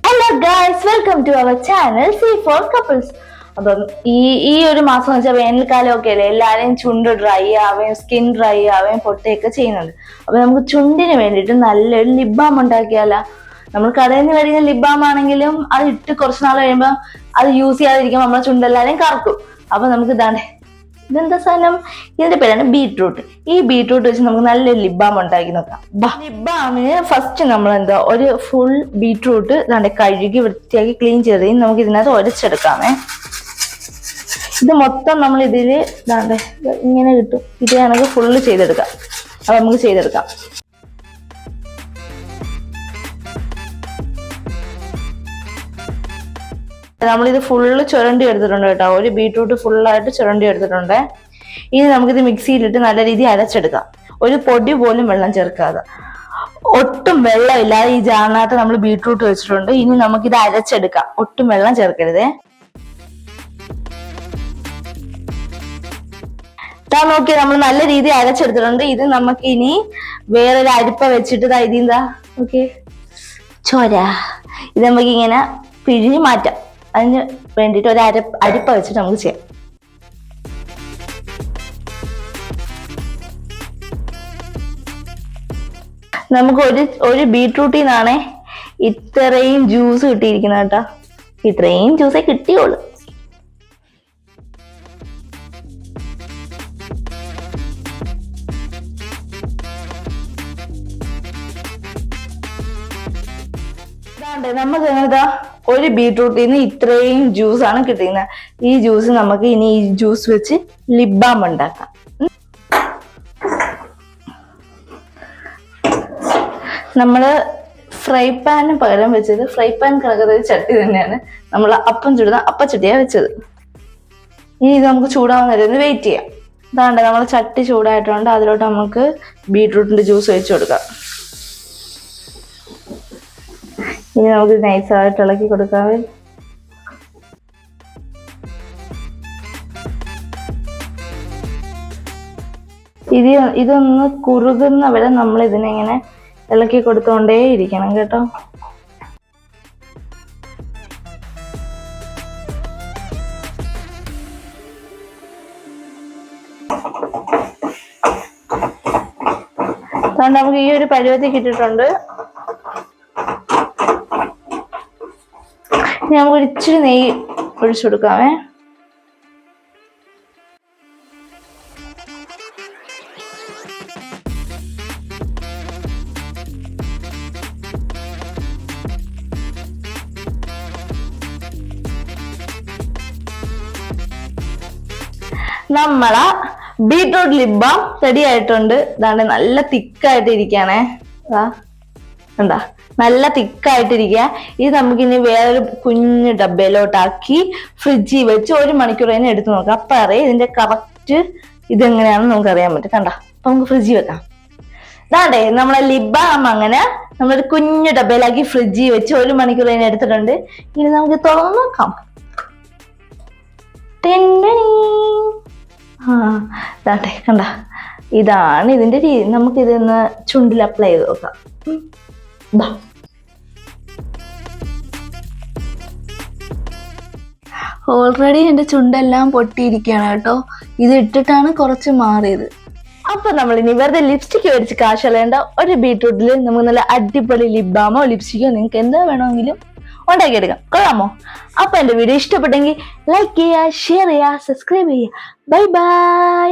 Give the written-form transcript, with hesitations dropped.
Hello guys, welcome to our channel C4 Couples. അപ്പം ഈ ഒരു മാസം എന്ന് വെച്ചാൽ വേനൽക്കാലം ഒക്കെ അല്ലേ, എല്ലാവരെയും ചുണ്ട് ഡ്രൈ ആവുകയും സ്കിൻ ഡ്രൈ ആവുകയും പൊട്ടയൊക്കെ ചെയ്യുന്നുണ്ട്. അപ്പൊ നമുക്ക് ചുണ്ടിന് വേണ്ടിയിട്ട് നല്ലൊരു ലിപ് ബാം ഉണ്ടാക്കിയാലോ. നമ്മൾ കടയിൽ നിന്ന് മേടിക്കുന്ന ലിപ് ബാം ആണെങ്കിലും അത് ഇട്ട് കുറച്ച് നാൾ കഴിയുമ്പോൾ അത് യൂസ് ചെയ്യാതിരിക്കുമ്പോൾ നമ്മളെ ചുണ്ടെല്ലാവരെയും കറക്കും. അപ്പൊ നമുക്ക് ഇതെന്താ സാധനം, ഇതിന്റെ പേരാണ് ബീട്രൂട്ട്. ഈ ബീട്രൂട്ട് വെച്ച് നമുക്ക് നല്ലൊരു ലിപ് ബാം ഉണ്ടാക്കി നോക്കാം. ലിപ് ബാമിന് ഫസ്റ്റ് നമ്മൾ ഒരു ഫുൾ ബീട്രൂട്ട് കഴുകി വൃത്തിയാക്കി ക്ലീൻ ചെയ്ത് നമുക്ക് ഇതിനകത്ത് ഉരച്ചെടുക്കാമേ. ഇത് മൊത്തം നമ്മൾ ഇതില് ഇങ്ങനെ കിട്ടും. ഇത് നമുക്ക് ഫുള്ള് ചെയ്തെടുക്കാം. അപ്പൊ നമുക്ക് ചെയ്തെടുക്കാം. നമ്മളിത് ഫുള്ള് ചുരണ്ടി എടുത്തിട്ടുണ്ട് കേട്ടോ. ഒരു ബീട്രൂട്ട് ഫുള്ളായിട്ട് ചുരണ്ടി എടുത്തിട്ടുണ്ട്. ഇനി നമുക്കിത് മിക്സിയിലിട്ട് നല്ല രീതിയിൽ അരച്ചെടുക്കാം. ഒരു പൊടി പോലും വെള്ളം ചേർക്കാതെ, ഒട്ടും വെള്ളമില്ലാതെ ഈ ജാറിനകത്ത് നമ്മൾ ബീട്രൂട്ട് വെച്ചിട്ടുണ്ട്. ഇനി നമുക്കിത് അരച്ചെടുക്കാം. ഒട്ടും വെള്ളം ചേർക്കരുതേ. നോക്കി നമ്മൾ നല്ല രീതിയിൽ അരച്ചെടുത്തിട്ടുണ്ട്. ഇത് നമുക്ക് ഇനി വേറൊരു അരിപ്പ വെച്ചിട്ട് ഇതിന്താ ഓക്കെ ചോര ഇത് നമുക്ക് ഇങ്ങനെ പിഴിഞ്ഞ് മാറ്റാം. അതിന് വേണ്ടിയിട്ട് ഒരു അരിപ്പ വെച്ചിട്ട് നമുക്ക് ചെയ്യാം. നമുക്ക് ഒരു ബീട്രൂട്ടിൽ നിന്നാണ് ഇത്രയും ജ്യൂസ് കിട്ടിയിരിക്കുന്നത് കേട്ടോ. ഇത്രയും ജ്യൂസേ കിട്ടിയുള്ളൂ. നമുക്ക് ഒരു ബീട്രൂട്ടിൽ നിന്ന് ഇത്രയും ജ്യൂസ് ആണ് കിട്ടുന്നത്. ഈ ജ്യൂസ് നമുക്ക് ഇനി ഈ ജ്യൂസ് വെച്ച് ലിപ് ബാം ഉണ്ടാക്കാം. നമ്മള് ഫ്രൈ പാനിന് പകരം വെച്ചത്, ഫ്രൈ പാൻ കിടക്കുന്ന ചട്ടി തന്നെയാണ് നമ്മൾ അപ്പം ചുടുന്ന അപ്പച്ചട്ടിയാണ് വെച്ചത്. ഇനി ഇത് നമുക്ക് ചൂടാവുന്ന വെയിറ്റ് ചെയ്യാം. നമ്മൾ ചട്ടി ചൂടായിട്ടുണ്ട്. അതിലോട്ട് നമുക്ക് ബീട്രൂട്ടിന്റെ ജ്യൂസ് ഒഴിച്ചു കൊടുക്കാം. ഇനി നമുക്ക് നൈസായിട്ട് ഇളക്കി കൊടുക്കാവേ. ഇതൊന്ന് കുറുകുന്ന വരെ നമ്മൾ ഇതിനെങ്ങനെ ഇളക്കി കൊടുത്തോണ്ടേ ഇരിക്കണം കേട്ടോ. അതുകൊണ്ട് നമുക്ക് ഈ ഒരു പരുവത്തിൽ കിട്ടിയിട്ടുണ്ട്. നമുക്ക് ഇച്ചിരി നെയ്യ് ഒഴിച്ചു കൊടുക്കാമേ. നമ്മളെ ബീട്രൂട്ട് ലിപ് ബാം റെഡി ആയിട്ടുണ്ട്. നല്ല തിക്കായിട്ട് ഇരിക്കുകയാണേ. എന്താ നല്ല തിക്കായിട്ടിരിക്കുക. ഇത് നമുക്കിനി വേറൊരു കുഞ്ഞു ഡബ്ബയിലോട്ടാക്കി ഫ്രിഡ്ജിൽ വെച്ച് 1 മണിക്കൂർ തന്നെ എടുത്തു നോക്കാം. അപ്പൊ അറിയാം ഇതിന്റെ കറക്റ്റ് ഇതെങ്ങനെയാണെന്ന് നമുക്ക് അറിയാൻ പറ്റും. അപ്പൊ നമുക്ക് ഫ്രിഡ്ജിൽ വെക്കാം. നമ്മളെ ലിപ് ബാം അങ്ങനെ നമ്മളൊരു കുഞ്ഞു ഡബ്ബയിലാക്കി ഫ്രിഡ്ജിൽ വെച്ച് 1 മണിക്കൂർ തന്നെ എടുത്തിട്ടുണ്ട്. ഇനി നമുക്ക് തുറന്നു നോക്കാം. ഇതാണ് ഇതിന്റെ രീതി. നമുക്ക് ഇതൊന്ന് ചുണ്ടിൽ അപ്ലൈ ചെയ്ത് നോക്കാം. ഓൾറെഡി എന്റെ ചുണ്ടെല്ലാം പൊട്ടിയിരിക്കുകയാണ് കേട്ടോ. ഇത് ഇട്ടിട്ടാണ് കുറച്ച് മാറിയത്. അപ്പൊ നമ്മൾ ഇനി വെറുതെ ലിപ്സ്റ്റിക് മേടിച്ച് കാശളയേണ്ട. ഒരു ബീട്രൂട്ടിൽ നമുക്ക് നല്ല അടിപൊളി ലിപ് ബാമോ ലിപ്സ്റ്റിക്കോ നിങ്ങൾക്ക് എന്താ വേണമെങ്കിലും ഉണ്ടാക്കിയെടുക്കാം. കൊള്ളാമോ? അപ്പൊ എന്റെ വീഡിയോ ഇഷ്ടപ്പെട്ടെങ്കിൽ ലൈക്ക് ചെയ്യുക, ഷെയർ ചെയ്യുക, സബ്സ്ക്രൈബ് ചെയ്യുക. Bye bye.